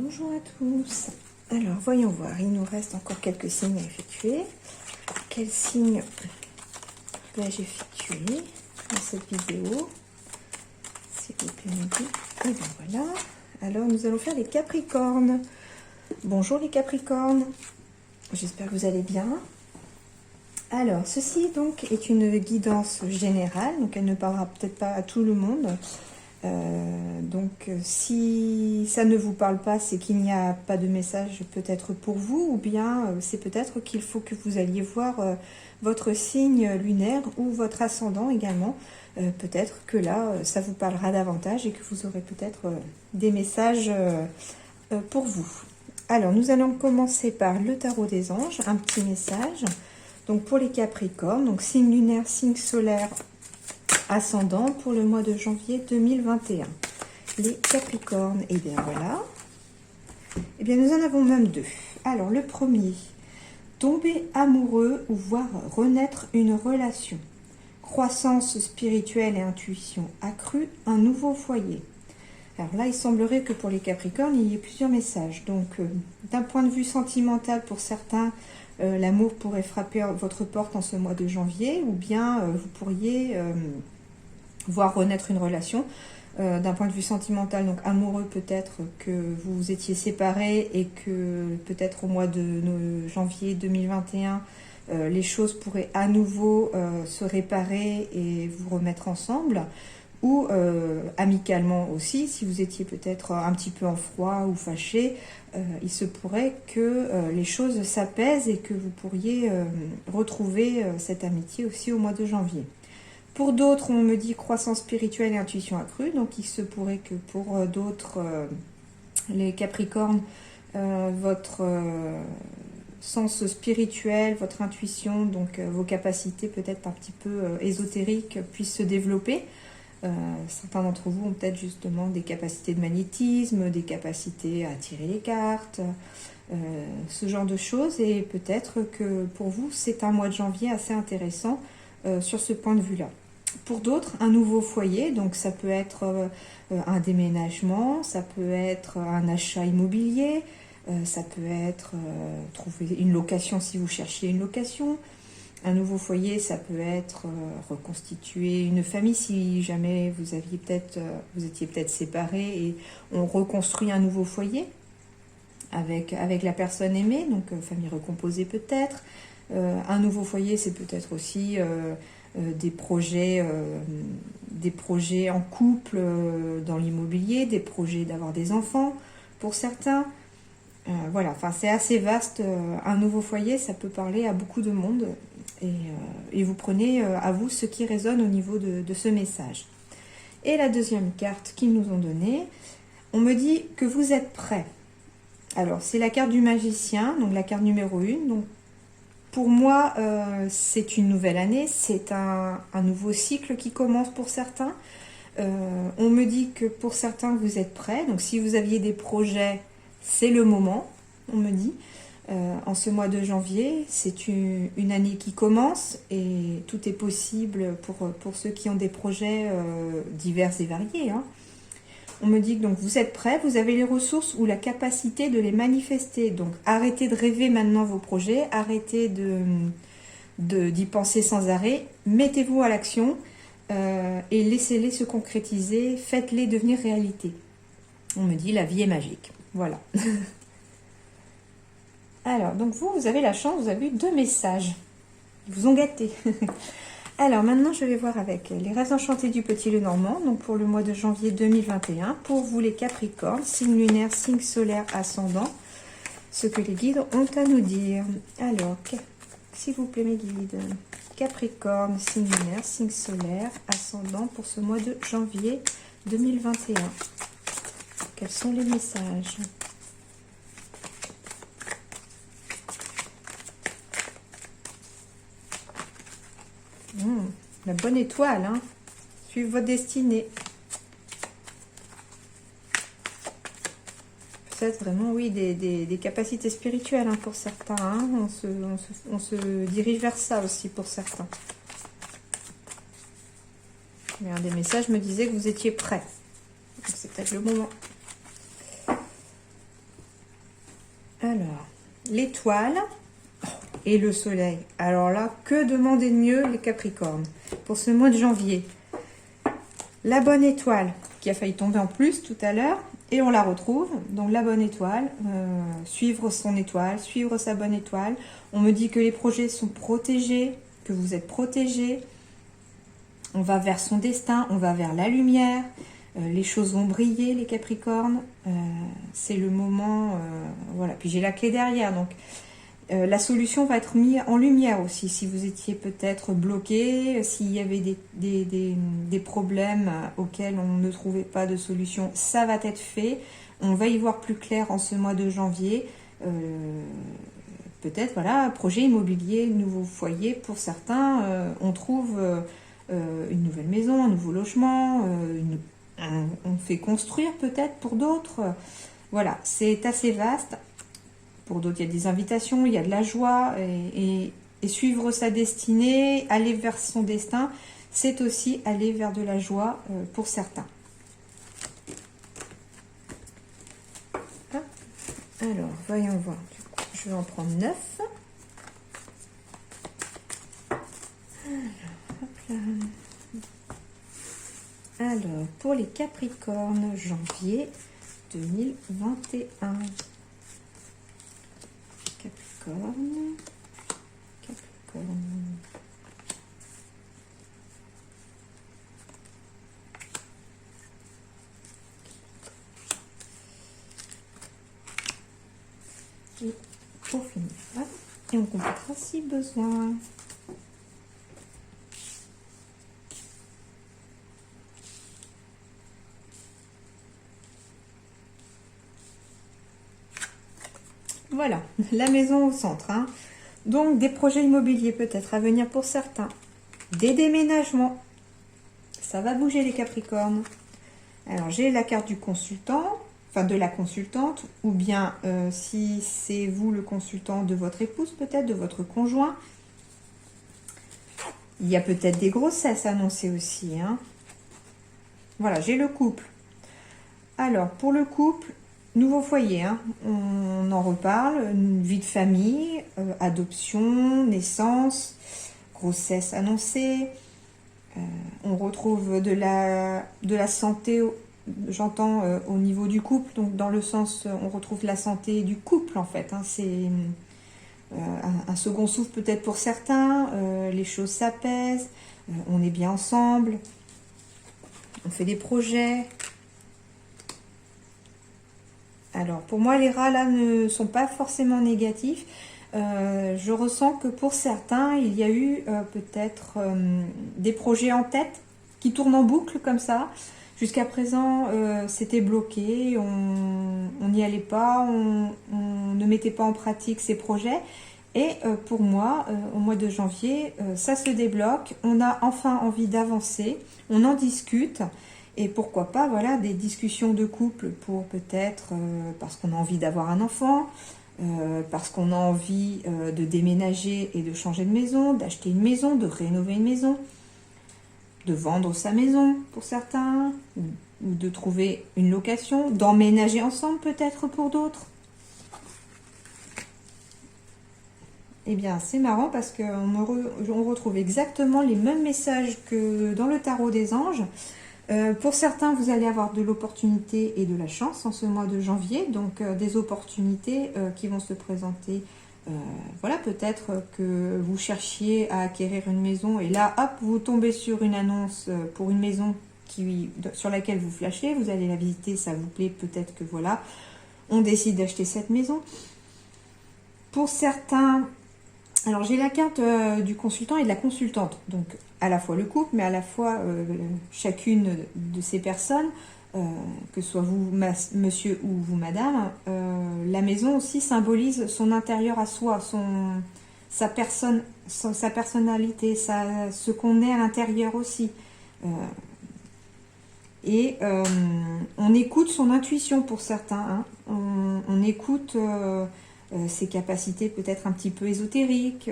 Bonjour à tous. Alors, voyons voir. Il nous reste encore quelques signes à effectuer. Quels signes vais-je effectuer dans cette vidéo? S'il vous plaît, midi. Et bien voilà. Alors, nous allons faire les Capricornes. Bonjour les Capricornes. J'espère que vous allez bien. Alors, ceci donc est une guidance générale. Donc, elle ne parlera peut-être pas à tout le monde. Donc si ça ne vous parle pas, c'est qu'il n'y a pas de message peut-être pour vous, ou bien c'est peut-être qu'il faut que vous alliez voir votre signe lunaire ou votre ascendant également. Peut-être que là, ça vous parlera davantage et que vous aurez peut-être des messages pour vous. Alors, nous allons commencer par le tarot des anges, un petit message. Donc pour les Capricornes, donc signe lunaire, signe solaire, ascendant pour le mois de janvier 2021. Les Capricornes, et bien voilà. Et bien nous en avons même deux. Alors le premier, tomber amoureux ou voir renaître une relation. Croissance spirituelle et intuition accrue, un nouveau foyer. Alors là, il semblerait que pour les Capricornes, il y ait plusieurs messages. Donc d'un point de vue sentimental, pour certains, l'amour pourrait frapper votre porte en ce mois de janvier, ou bien vous pourriez voir renaître une relation. D'un point de vue sentimental, donc amoureux, peut-être que vous vous étiez séparés et que peut-être au mois de janvier 2021, les choses pourraient à nouveau se réparer et vous remettre ensemble. Ou amicalement aussi, si vous étiez peut-être un petit peu en froid ou fâché, il se pourrait que les choses s'apaisent et que vous pourriez retrouver cette amitié aussi au mois de janvier. Pour d'autres, on me dit croissance spirituelle et intuition accrue, donc il se pourrait que pour d'autres, les Capricornes, votre sens spirituel, votre intuition, donc vos capacités peut-être un petit peu ésotériques puissent se développer. Certains d'entre vous ont peut-être justement des capacités de magnétisme, des capacités à tirer les cartes, ce genre de choses, et peut-être que pour vous c'est un mois de janvier assez intéressant sur ce point de vue-là. Pour d'autres, un nouveau foyer, donc ça peut être un déménagement, ça peut être un achat immobilier, ça peut être trouver une location si vous cherchiez une location. Un nouveau foyer, ça peut être reconstituer une famille si jamais vous étiez peut-être séparés et on reconstruit un nouveau foyer avec la personne aimée, donc famille recomposée peut-être. Un nouveau foyer, c'est peut-être aussi des projets en couple dans l'immobilier, des projets d'avoir des enfants pour certains. Voilà, enfin c'est assez vaste. Un nouveau foyer, ça peut parler à beaucoup de monde. Et vous prenez à vous ce qui résonne au niveau de ce message. Et la deuxième carte qu'ils nous ont donnée, on me dit que vous êtes prêts. Alors, c'est la carte du magicien, donc la carte numéro 1. Donc, pour moi, c'est une nouvelle année, c'est un nouveau cycle qui commence pour certains. On me dit que pour certains, vous êtes prêts. Donc, si vous aviez des projets, c'est le moment, on me dit. En ce mois de janvier, c'est une année qui commence et tout est possible pour ceux qui ont des projets divers et variés. Hein. On me dit que donc, vous êtes prêts, vous avez les ressources ou la capacité de les manifester. Donc arrêtez de rêver maintenant vos projets, arrêtez d'y penser sans arrêt, mettez-vous à l'action et laissez-les se concrétiser, faites-les devenir réalité. On me dit la vie est magique. Voilà. Alors, donc vous avez la chance, vous avez eu 2 messages. Ils vous ont gâté. Alors, maintenant, je vais voir avec les rêves enchantés du Petit Lenormand, donc pour le mois de janvier 2021, pour vous les Capricornes, signe lunaire, signe solaire, ascendant, ce que les guides ont à nous dire. Alors, s'il vous plaît, mes guides. Capricorne, signe lunaire, signe solaire, ascendant pour ce mois de janvier 2021. Quels sont les messages ? La bonne étoile, hein. Suivez votre destinée. Peut-être vraiment, oui, des capacités spirituelles hein, pour certains. Hein. On se dirige vers ça aussi pour certains. Mais un des messages me disait que vous étiez prêts. C'est peut-être le moment. Alors, l'étoile et le soleil. Alors là, que demander de mieux les Capricornes pour ce mois de janvier? La bonne étoile qui a failli tomber en plus tout à l'heure et on la retrouve. Donc la bonne étoile, suivre son étoile, suivre sa bonne étoile. On me dit que les projets sont protégés, que vous êtes protégés. On va vers son destin, on va vers la lumière. Les choses vont briller, les Capricornes. C'est le moment, voilà. Puis j'ai la clé derrière, donc la solution va être mise en lumière aussi. Si vous étiez peut-être bloqué, s'il y avait des problèmes auxquels on ne trouvait pas de solution, ça va être fait. On va y voir plus clair en ce mois de janvier. Peut-être, voilà, projet immobilier, nouveau foyer. Pour certains, on trouve une nouvelle maison, un nouveau logement, on fait construire peut-être pour d'autres. Voilà, c'est assez vaste. Pour d'autres, il y a des invitations, il y a de la joie et suivre sa destinée, aller vers son destin, c'est aussi aller vers de la joie pour certains. Ah, alors, voyons voir. Du coup, je vais en prendre 9. Alors, pour les Capricornes, janvier 2021. Capricorne. Et pour finir, voilà. Et on complétera si besoin. Voilà, la maison au centre. Hein. Donc, des projets immobiliers peut-être à venir pour certains. Des déménagements. Ça va bouger les Capricornes. Alors, j'ai la carte du consultant, enfin de la consultante, ou bien si c'est vous le consultant de votre épouse, peut-être, de votre conjoint. Il y a peut-être des grossesses annoncées aussi. Hein. Voilà, j'ai le couple. Alors, pour le couple, nouveau foyer, hein. On en reparle, une vie de famille, adoption, naissance, grossesse annoncée. On retrouve de la santé, j'entends, au niveau du couple, donc dans le sens, on retrouve la santé du couple en fait. Hein. C'est un second souffle peut-être pour certains, les choses s'apaisent, on est bien ensemble, on fait des projets. Alors, pour moi, les rats, là, ne sont pas forcément négatifs. Je ressens que pour certains, il y a eu peut-être des projets en tête qui tournent en boucle comme ça. Jusqu'à présent, c'était bloqué, on n'y allait pas, on ne mettait pas en pratique ces projets. Et pour moi, au mois de janvier, ça se débloque. On a enfin envie d'avancer, on en discute. Et pourquoi pas, voilà, des discussions de couple pour peut-être, parce qu'on a envie d'avoir un enfant, parce qu'on a envie de déménager et de changer de maison, d'acheter une maison, de rénover une maison, de vendre sa maison pour certains, ou de trouver une location, d'emménager ensemble peut-être pour d'autres. Eh bien, c'est marrant parce qu'on retrouve exactement les mêmes messages que dans le tarot des anges. Pour certains, vous allez avoir de l'opportunité et de la chance en ce mois de janvier, donc des opportunités qui vont se présenter. Voilà, peut-être que vous cherchiez à acquérir une maison et là, hop, vous tombez sur une annonce pour une maison sur laquelle vous flashez, vous allez la visiter, ça vous plaît, peut-être que voilà, on décide d'acheter cette maison. Pour certains... Alors, j'ai la carte du consultant et de la consultante, donc à la fois le couple, mais à la fois chacune de ces personnes, que ce soit vous, monsieur ou vous, madame. La maison aussi symbolise son intérieur à soi, sa personne, sa personnalité, ce qu'on est à l'intérieur aussi. Et on écoute son intuition pour certains, hein. On écoute... ses capacités peut-être un petit peu ésotériques,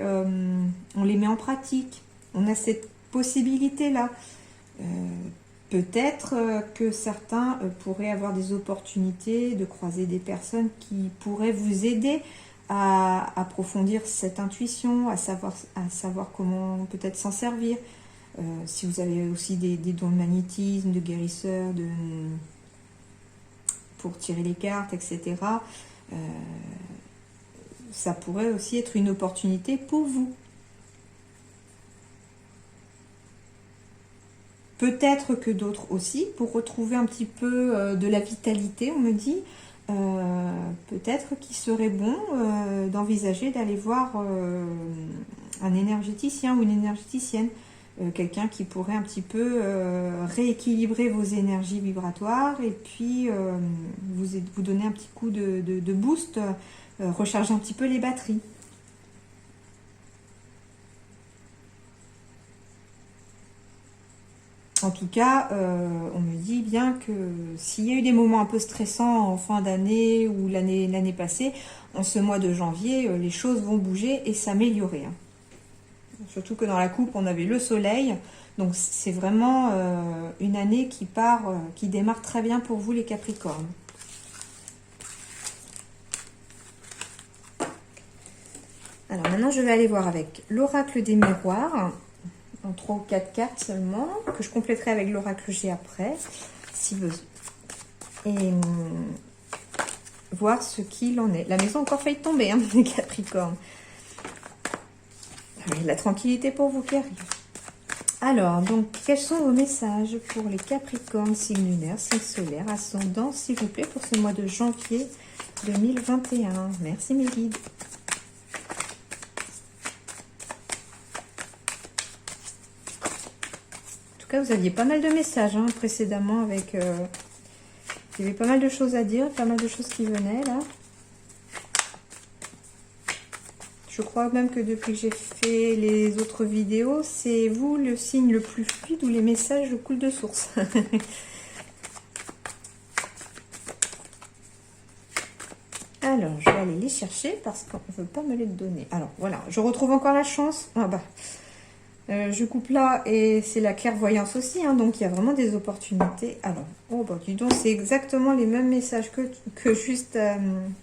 on les met en pratique, on a cette possibilité-là. Peut-être que certains pourraient avoir des opportunités de croiser des personnes qui pourraient vous aider à approfondir cette intuition, à savoir comment peut-être s'en servir. Si vous avez aussi des dons de magnétisme, de guérisseur, pour tirer les cartes, etc., ça pourrait aussi être une opportunité pour vous. Peut-être que d'autres aussi, pour retrouver un petit peu de la vitalité, on me dit, peut-être qu'il serait bon d'envisager d'aller voir un énergéticien ou une énergéticienne, quelqu'un qui pourrait un petit peu rééquilibrer vos énergies vibratoires et puis vous donner un petit coup de boost, recharger un petit peu les batteries. En tout cas, on me dit bien que s'il y a eu des moments un peu stressants en fin d'année ou l'année passée, en ce mois de janvier, les choses vont bouger et s'améliorer. Hein. Surtout que dans la coupe, on avait le soleil. Donc c'est vraiment une année qui démarre très bien pour vous les Capricornes. Alors maintenant, je vais aller voir avec l'oracle des miroirs. En 3 ou 4 cartes seulement, que je compléterai avec l'oracle G après, si besoin. Et voir ce qu'il en est. La maison a encore failli tomber, hein, les Capricornes. Il y a de la tranquillité pour vous qui arrive. Alors, donc, quels sont vos messages pour les Capricornes, signe lunaire, signe solaire, ascendant, s'il vous plaît, pour ce mois de janvier 2021. Merci mes guides. Vous aviez pas mal de messages hein, précédemment avec... il y avait pas mal de choses à dire, pas mal de choses qui venaient là. Je crois même que depuis que j'ai fait les autres vidéos, c'est vous le signe le plus fluide où les messages coulent de source. Alors, je vais aller les chercher parce qu'on ne veut pas me les donner. Alors, voilà, je retrouve encore la chance. Ah bah... je coupe là et c'est la clairvoyance aussi, hein, donc il y a vraiment des opportunités. Alors, oh bah dis donc, c'est exactement les mêmes messages que juste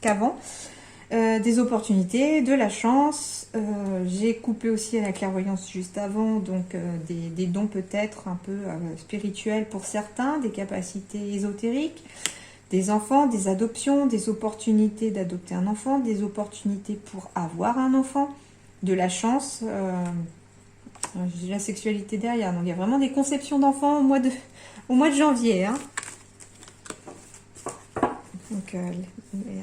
qu'avant. Des opportunités, de la chance. J'ai coupé aussi à la clairvoyance juste avant, donc des dons peut-être un peu spirituels pour certains, des capacités ésotériques, des enfants, des adoptions, des opportunités d'adopter un enfant, des opportunités pour avoir un enfant, de la chance... j'ai la sexualité derrière, donc il y a vraiment des conceptions d'enfants au mois de janvier. Hein. Donc,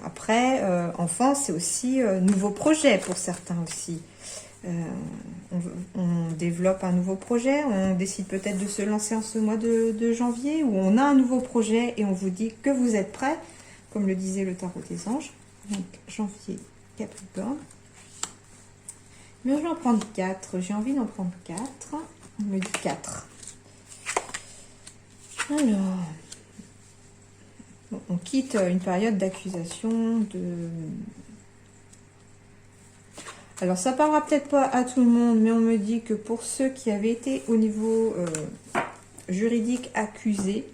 après, enfant, c'est aussi nouveau projet pour certains aussi. On développe un nouveau projet, on décide peut-être de se lancer en ce mois de janvier, ou on a un nouveau projet et on vous dit que vous êtes prêts, comme le disait le tarot des anges. Donc, janvier, Capricorne. Mais je vais en prendre 4. J'ai envie d'en prendre 4. On me dit 4. Alors, bon, on quitte une période d'accusation, Alors, ça parlera peut-être pas à tout le monde, mais on me dit que pour ceux qui avaient été au niveau juridique accusés,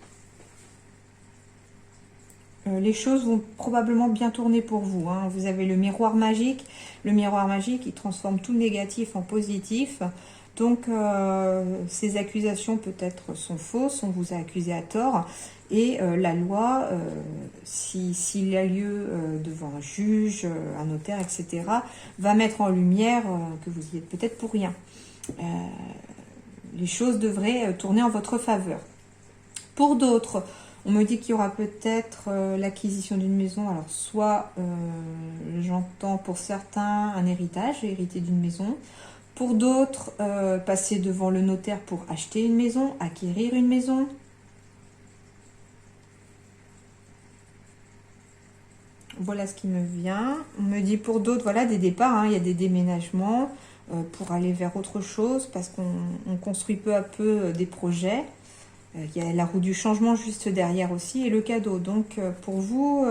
les choses vont probablement bien tourner pour vous. Hein. Vous avez le miroir magique. Le miroir magique, il transforme tout négatif en positif. Donc, ces accusations peut-être sont fausses. On vous a accusé à tort. Et la loi, s'il y a lieu devant un juge, un notaire, etc., va mettre en lumière que vous y êtes peut-être pour rien. Les choses devraient tourner en votre faveur. Pour d'autres... On me dit qu'il y aura peut-être l'acquisition d'une maison. Alors, soit, j'entends pour certains un héritage, hériter d'une maison. Pour d'autres, passer devant le notaire pour acheter une maison, acquérir une maison. Voilà ce qui me vient. On me dit pour d'autres, voilà, des départs. Hein, il y a des déménagements pour aller vers autre chose parce qu'on construit peu à peu des projets. Il y a la roue du changement juste derrière aussi et le cadeau. Donc pour vous,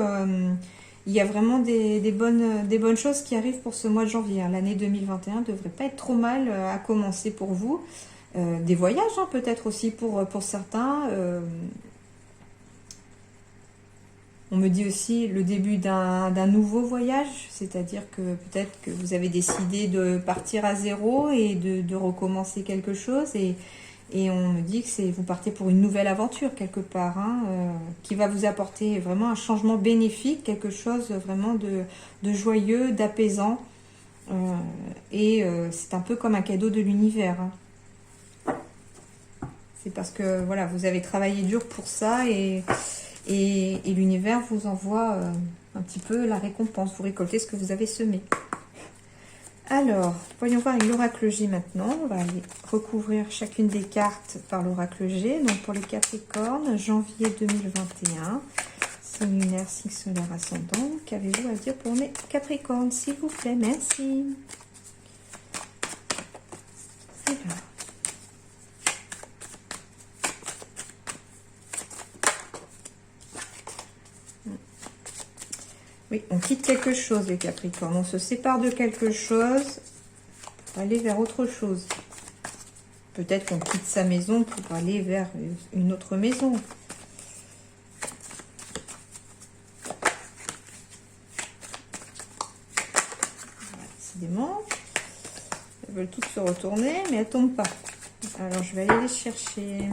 il y a vraiment des bonnes choses qui arrivent pour ce mois de janvier. L'année 2021 ne devrait pas être trop mal à commencer pour vous. des voyages, hein, peut-être aussi pour certains. On me dit aussi le début d'un nouveau voyage, c'est-à-dire que peut-être que vous avez décidé de partir à zéro et de recommencer quelque chose. Et on me dit que vous partez pour une nouvelle aventure quelque part, hein, qui va vous apporter vraiment un changement bénéfique, quelque chose vraiment de joyeux, d'apaisant. C'est un peu comme un cadeau de l'univers. Hein. C'est parce que voilà, vous avez travaillé dur pour ça et l'univers vous envoie un petit peu la récompense. Vous récoltez ce que vous avez semé. Alors, voyons voir avec l'oracle G maintenant. On va aller recouvrir chacune des cartes par l'oracle G. Donc pour les Capricornes, janvier 2021, signe lunaire, signe solaire ascendant. Qu'avez-vous à dire pour mes Capricornes, s'il vous plaît? Merci. Alors. Oui, on quitte quelque chose, les Capricornes. On se sépare de quelque chose pour aller vers autre chose. Peut-être qu'on quitte sa maison pour aller vers une autre maison. Voilà, décidément. Elles veulent toutes se retourner, mais elles ne tombent pas. Alors, je vais aller les chercher.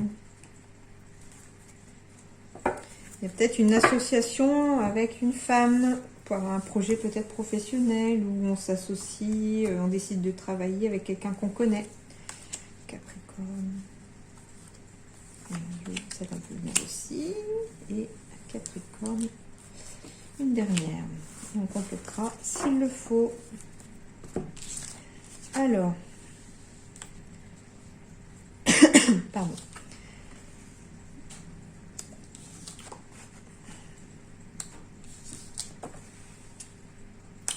Il y a peut-être une association avec une femme pour un projet peut-être professionnel où on s'associe, on décide de travailler avec quelqu'un qu'on connaît. Capricorne. Je vais ça un peu bien aussi. Et Capricorne, une dernière. On complétera s'il le faut. Alors, pardon.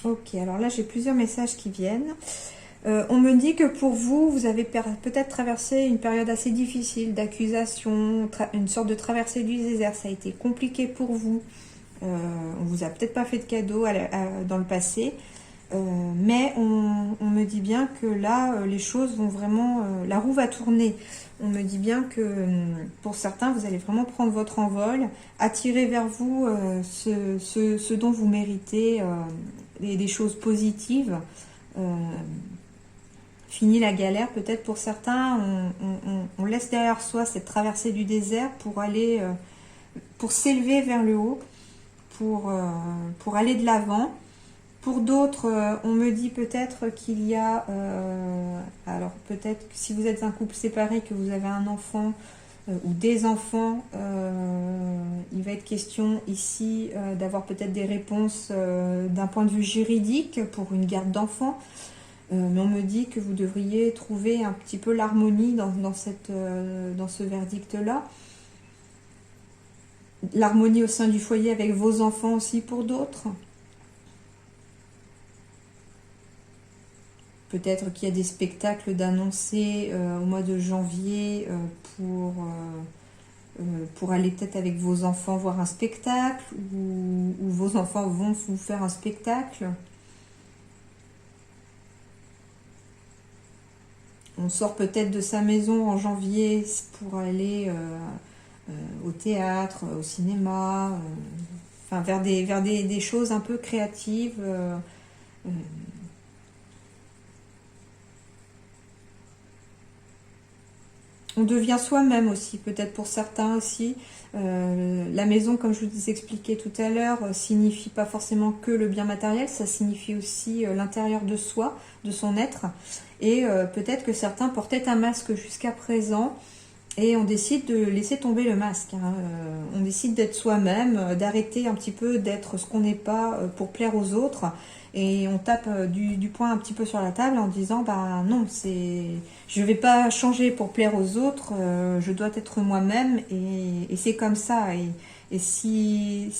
Ok, alors là j'ai plusieurs messages qui viennent. On me dit que pour vous, vous avez peut-être traversé une période assez difficile d'accusation, une sorte de traversée du désert. Ça a été compliqué pour vous. On vous a peut-être pas fait de cadeau dans le passé. Mais on me dit bien que là, les choses vont vraiment... la roue va tourner. On me dit bien que pour certains, vous allez vraiment prendre votre envol, attirer vers vous ce dont vous méritez, des choses positives. Fini la galère, peut-être pour certains, on laisse derrière soi cette traversée du désert pour aller, pour s'élever vers le haut, pour aller de l'avant. Pour d'autres, on me dit peut-être qu'il y a, alors peut-être que si vous êtes un couple séparé, que vous avez un enfant ou des enfants, il va être question ici d'avoir peut-être des réponses d'un point de vue juridique pour une garde d'enfants. Mais on me dit que vous devriez trouver un petit peu l'harmonie dans ce verdict-là. L'harmonie au sein du foyer avec vos enfants aussi pour d'autres. Peut-être qu'il y a des spectacles d'annoncer au mois de janvier pour aller peut-être avec vos enfants voir un spectacle ou vos enfants vont vous faire un spectacle. On sort peut-être de sa maison en janvier pour aller au théâtre, au cinéma, enfin vers des choses un peu créatives. On devient soi-même aussi, peut-être pour certains aussi. La maison, comme je vous ai expliqué tout à l'heure, signifie pas forcément que le bien matériel, ça signifie aussi l'intérieur de soi, de son être. Et peut-être que certains portaient un masque jusqu'à présent et on décide de laisser tomber le masque. Hein. On décide d'être soi-même, d'arrêter un petit peu d'être ce qu'on n'est pas pour plaire aux autres. Et on tape du poing un petit peu sur la table en disant bah non, je vais pas changer pour plaire aux autres, je dois être moi-même et c'est comme ça. Et si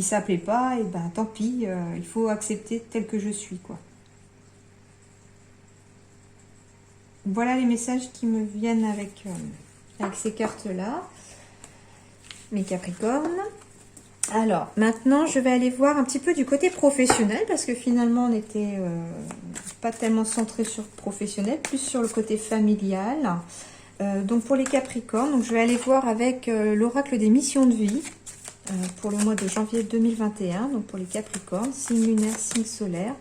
ça plaît pas, et ben tant pis, il faut accepter tel que je suis, quoi. Voilà les messages qui me viennent avec ces cartes-là, mes Capricornes. Alors, maintenant, je vais aller voir un petit peu du côté professionnel, parce que finalement, on n'était pas tellement centré sur le professionnel, plus sur le côté familial. Donc pour les Capricornes, donc je vais aller voir avec l'oracle des missions de vie pour le mois de janvier 2021. Donc pour les Capricornes, signe lunaire, signe solaire,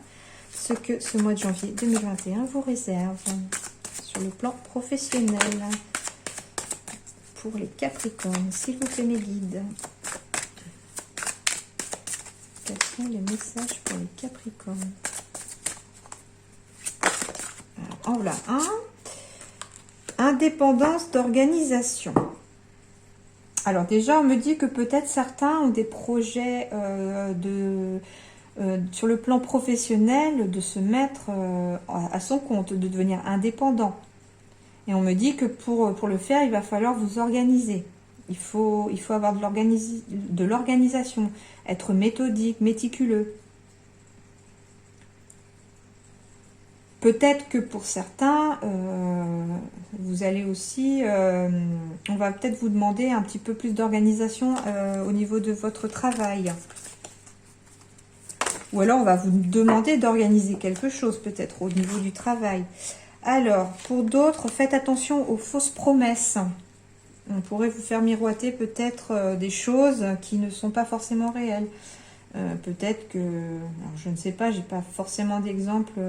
ce que ce mois de janvier 2021 vous réserve sur le plan professionnel. Pour les Capricornes, s'il vous plaît mes guides. Quels sont les messages pour les Capricornes? Alors, en voilà un. Indépendance d'organisation. Alors déjà, on me dit que peut-être certains ont des projets sur le plan professionnel de se mettre à son compte, de devenir indépendant. Et on me dit que pour le faire, il va falloir vous organiser. Il faut avoir de l'organisation, être méthodique, méticuleux. Peut-être que pour certains, vous allez aussi, on va peut-être vous demander un petit peu plus d'organisation au niveau de votre travail. Ou alors on va vous demander d'organiser quelque chose peut-être au niveau du travail. Alors, pour d'autres, faites attention aux fausses promesses. On pourrait vous faire miroiter peut-être des choses qui ne sont pas forcément réelles. Peut-être que, alors je ne sais pas, j'ai pas forcément d'exemples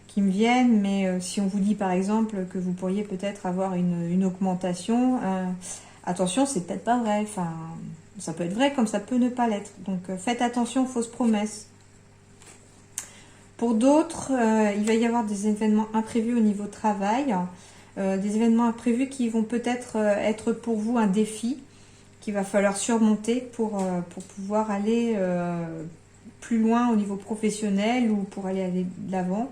qui me viennent, mais si on vous dit par exemple que vous pourriez peut-être avoir une augmentation, attention, c'est peut-être pas vrai. Enfin, ça peut être vrai comme ça peut ne pas l'être. Donc faites attention aux fausses promesses. Pour d'autres, il va y avoir des événements imprévus au niveau travail, des événements imprévus qui vont peut-être être pour vous un défi qu'il va falloir surmonter pour pouvoir aller plus loin au niveau professionnel ou pour aller de l'avant.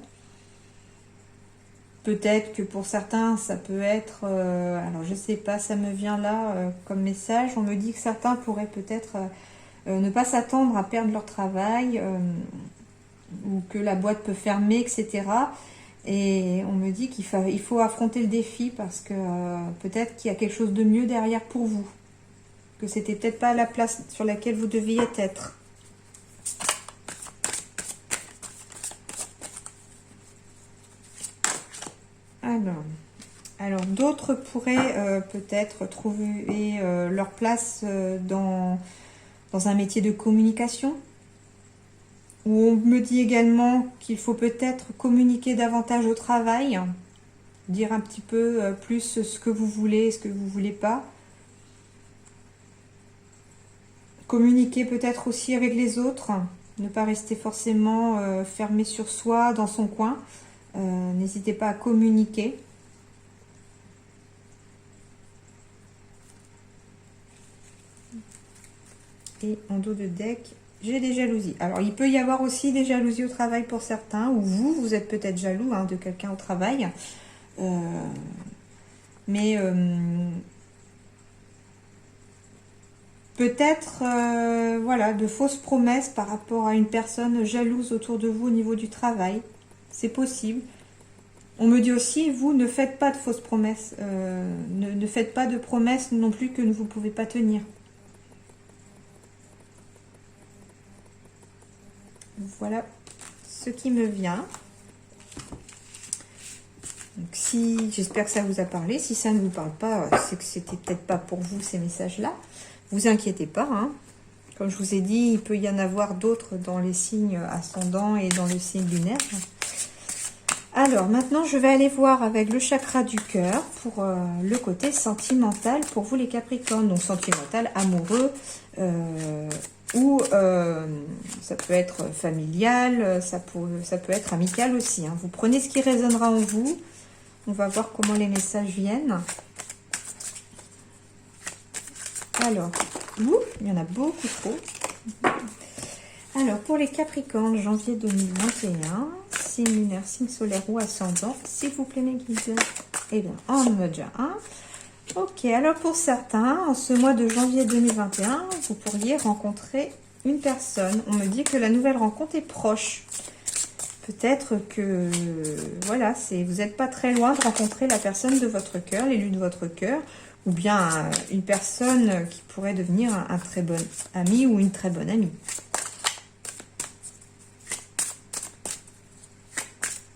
Peut-être que pour certains, ça peut être, alors je sais pas, ça me vient là comme message, on me dit que certains pourraient peut-être ne pas s'attendre à perdre leur travail ou que la boîte peut fermer, etc. Et on me dit qu'il faut affronter le défi parce que peut-être qu'il y a quelque chose de mieux derrière pour vous. Que c'était peut-être pas la place sur laquelle vous deviez être. Alors d'autres pourraient peut-être trouver leur place dans un métier de communication. Où on me dit également qu'il faut peut-être communiquer davantage au travail, dire un petit peu plus ce que vous voulez, ce que vous ne voulez pas. Communiquer peut-être aussi avec les autres, ne pas rester forcément fermé sur soi, dans son coin. N'hésitez pas à communiquer. Et en dos de deck, j'ai des jalousies. Alors, il peut y avoir aussi des jalousies au travail pour certains, ou vous êtes peut-être jaloux de quelqu'un au travail. Mais peut-être, voilà, de fausses promesses par rapport à une personne jalouse autour de vous au niveau du travail. C'est possible. On me dit aussi, vous ne faites pas de fausses promesses. Ne faites pas de promesses non plus que vous ne pouvez pas tenir. Voilà ce qui me vient. Donc si j'espère que ça vous a parlé. Si ça ne vous parle pas, c'est que c'était peut-être pas pour vous ces messages-là. Vous inquiétez pas. Comme je vous ai dit, il peut y en avoir d'autres dans les signes ascendants et dans le signe lunaire. Alors maintenant, je vais aller voir avec le chakra du cœur pour le côté sentimental pour vous les Capricornes. Donc sentimental, amoureux. Ou ça peut être familial, ça peut être amical aussi. Vous prenez ce qui résonnera en vous. On va voir comment les messages viennent. Alors, il y en a beaucoup trop. Alors, pour les Capricornes, janvier 2021, signe lunaire, signe solaire ou ascendant, s'il vous plaît mes guides. Eh bien, on en a déjà un. Ok, alors pour certains, en ce mois de janvier 2021, vous pourriez rencontrer une personne. On me dit que la nouvelle rencontre est proche. Peut-être que, voilà, vous n'êtes pas très loin de rencontrer la personne de votre cœur, l'élu de votre cœur, ou bien une personne qui pourrait devenir un très bon ami ou une très bonne amie.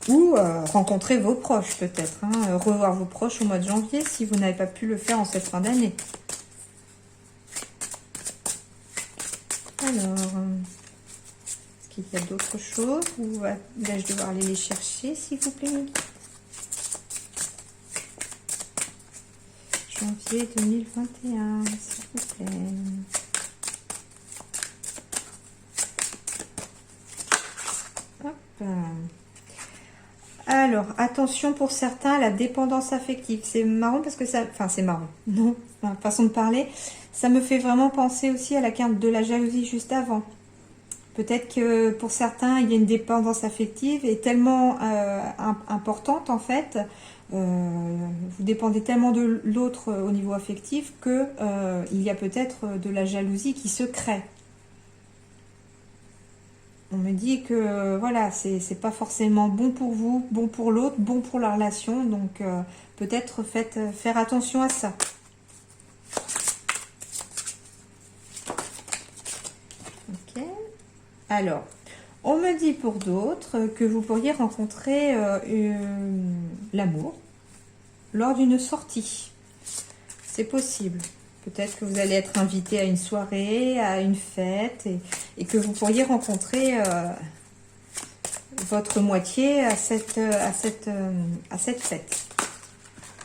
Ou rencontrer vos proches peut-être, hein, revoir vos proches au mois de janvier si vous n'avez pas pu le faire en cette fin d'année. Alors, est-ce qu'il y a d'autres choses ou vais-je devoir aller les chercher, s'il vous plaît? Janvier 2021, s'il vous plaît. Hop. Alors, attention pour certains à la dépendance affective. C'est marrant parce que ça... Enfin, c'est marrant. Non, façon de parler. Ça me fait vraiment penser aussi à la carte de la jalousie juste avant. Peut-être que pour certains, il y a une dépendance affective et tellement importante en fait. Vous dépendez tellement de l'autre au niveau affectif que il y a peut-être de la jalousie qui se crée. On me dit que voilà, c'est pas forcément bon pour vous, bon pour l'autre, bon pour la relation. Donc peut-être faire attention à ça. Ok. Alors, on me dit pour d'autres que vous pourriez rencontrer l'amour lors d'une sortie. C'est possible. Peut-être que vous allez être invité à une soirée, à une fête, et que vous pourriez rencontrer votre moitié à cette fête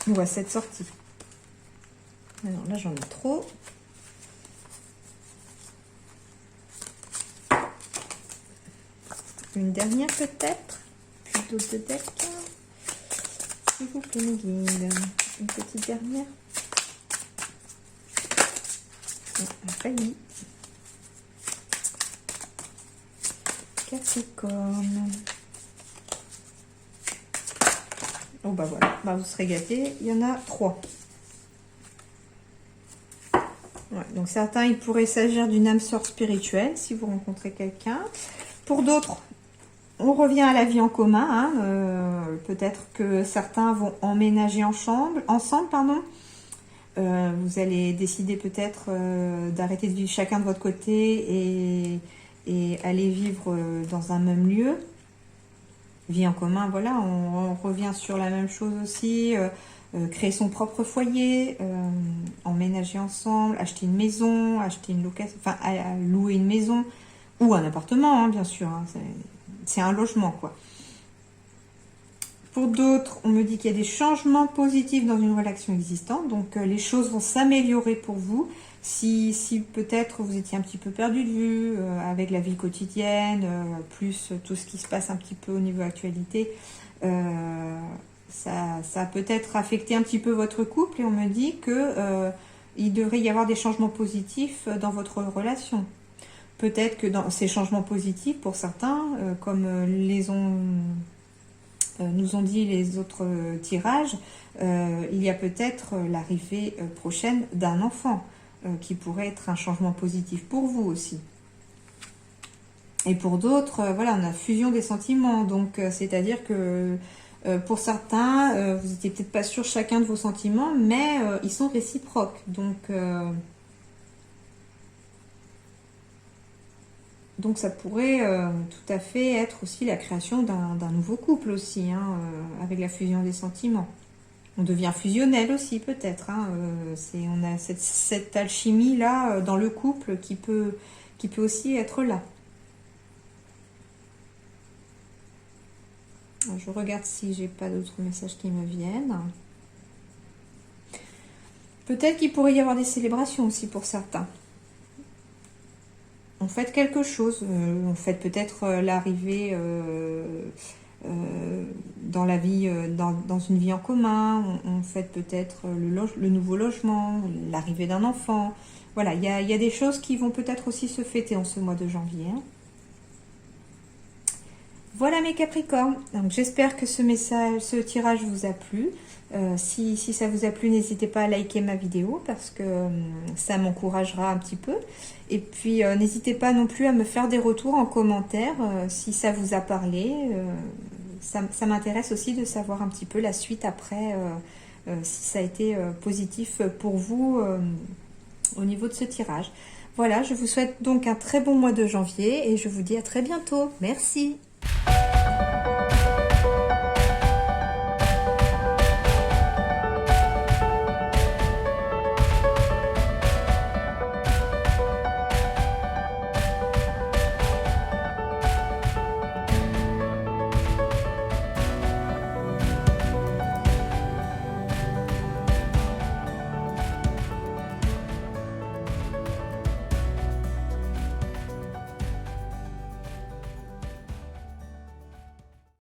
ou à cette sortie. Alors là, j'en ai trop. Une dernière peut-être, puis d'autres decks. S'il vous plaît, mes guides. Une petite dernière. Failli. Capricorne. Oh bah voilà, bah vous serez gâtés. Il y en a 3. Ouais, donc certains, il pourrait s'agir d'une âme sœur spirituelle si vous rencontrez quelqu'un. Pour d'autres, on revient à la vie en commun. Hein. Peut-être que certains vont emménager ensemble. Vous allez décider peut-être d'arrêter de vivre chacun de votre côté et aller vivre dans un même lieu. Vie en commun, voilà, on revient sur la même chose aussi. Créer son propre foyer, emménager ensemble, acheter une maison, acheter une location, enfin louer une maison ou un appartement, hein, bien sûr. Hein, c'est un logement, quoi. Pour d'autres, on me dit qu'il y a des changements positifs dans une relation existante. Donc, les choses vont s'améliorer pour vous. Si peut-être vous étiez un petit peu perdu de vue avec la vie quotidienne, plus tout ce qui se passe un petit peu au niveau actualité, ça a peut-être affecté un petit peu votre couple. Et on me dit que il devrait y avoir des changements positifs dans votre relation. Peut-être que dans ces changements positifs, pour certains, comme nous ont dit les autres tirages, il y a peut-être l'arrivée prochaine d'un enfant qui pourrait être un changement positif pour vous aussi. Et pour d'autres, voilà, on a fusion des sentiments. Donc, c'est-à-dire que pour certains, vous n'étiez peut-être pas sûr chacun de vos sentiments, mais ils sont réciproques. Donc ça pourrait tout à fait être aussi la création d'un nouveau couple aussi, hein, avec la fusion des sentiments. On devient fusionnel aussi peut-être. Hein, on a cette alchimie-là dans le couple qui peut aussi être là. Alors, je regarde si j'ai pas d'autres messages qui me viennent. Peut-être qu'il pourrait y avoir des célébrations aussi pour certains. On fête quelque chose, on fête peut-être l'arrivée dans la vie, dans une vie en commun, on fête peut-être le nouveau logement, l'arrivée d'un enfant. Voilà, il y a des choses qui vont peut-être aussi se fêter en ce mois de janvier. Hein. Voilà mes Capricornes, donc j'espère que ce tirage vous a plu. Si ça vous a plu, n'hésitez pas à liker ma vidéo parce que ça m'encouragera un petit peu. Et puis n'hésitez pas non plus à me faire des retours en commentaire si ça vous a parlé. Ça m'intéresse aussi de savoir un petit peu la suite après, si ça a été positif pour vous au niveau de ce tirage. Voilà, je vous souhaite donc un très bon mois de janvier et je vous dis à très bientôt. Merci.